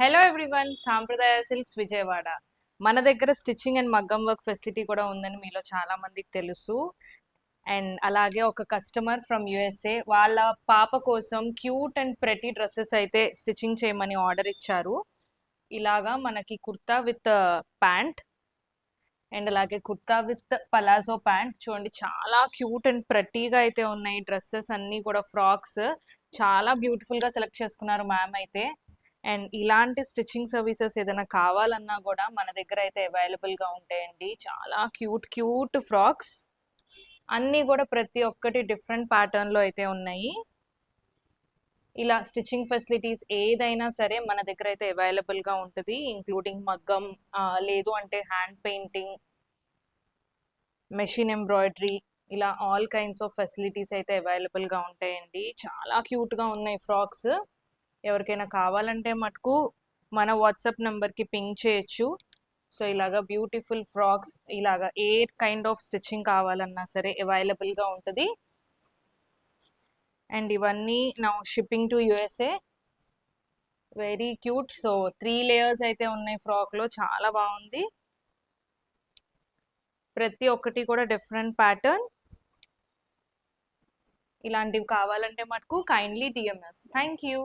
Hello everyone, సాంప్రదాయ silks Vijayawada. మన దగ్గర స్టిచ్చింగ్ అండ్ మగ్గం వర్క్ ఫెసిలిటీ కూడా ఉందని మీలో చాలా మందికి తెలుసు. అండ్ అలాగే ఒక కస్టమర్ ఫ్రమ్ యుఎస్ఏ వాళ్ళ పాప కోసం క్యూట్ అండ్ ప్రెటీ డ్రెస్సెస్ అయితే స్టిచ్చింగ్ చేయమని ఆర్డర్ ఇచ్చారు. ఇలాగా మనకి కుర్తా విత్ ప్యాంట్ అండ్ అలాగే కుర్తా విత్ పలాజో ప్యాంట్ చూడండి, చాలా క్యూట్ అండ్ ప్రెటీగా అయితే ఉన్నాయి. డ్రెస్సెస్ అన్నీ కూడా ఫ్రాక్స్ చాలా బ్యూటిఫుల్గా సెలెక్ట్ చేసుకున్నారు మ్యామ్ అయితే. అండ్ ఇలాంటి స్టిచ్చింగ్ సర్వీసెస్ ఏదైనా కావాలన్నా కూడా మన దగ్గర అయితే అవైలబుల్గా ఉంటాయండి. చాలా క్యూట్ క్యూట్ ఫ్రాక్స్ అన్నీ కూడా ప్రతి ఒక్కటి డిఫరెంట్ ప్యాటర్న్లో అయితే ఉన్నాయి. ఇలా స్టిచ్చింగ్ ఫెసిలిటీస్ ఏదైనా సరే మన దగ్గర అయితే అవైలబుల్గా ఉంటుంది, ఇంక్లూడింగ్ మగ్గం, లేదు అంటే హ్యాండ్ పెయింటింగ్, మెషిన్ ఎంబ్రాయిడరీ, ఇలా ఆల్ కైండ్స్ ఆఫ్ ఫెసిలిటీస్ అయితే అవైలబుల్గా ఉంటాయండి. చాలా క్యూట్గా ఉన్నాయి ఫ్రాక్స్. ఎవరికైనా కావాలంటే మటుకు మన వాట్సాప్ నెంబర్కి పింక్ చేయొచ్చు. సో ఇలాగా బ్యూటిఫుల్ ఫ్రాక్స్, ఇలాగా ఏ కైండ్ ఆఫ్ స్టిచ్చింగ్ కావాలన్నా సరే అవైలబుల్గా ఉంటుంది. అండ్ ఇవన్నీ నా shipping to USA. Very cute. So 3 layers అయితే ఉన్నాయి ఫ్రాక్లో, చాలా బాగుంది. ప్రతి ఒక్కటి కూడా డిఫరెంట్ ప్యాటర్న్. ఇలాంటివి కావాలంటే మటుకు కైండ్లీ డిఎంఎస్. Thank you.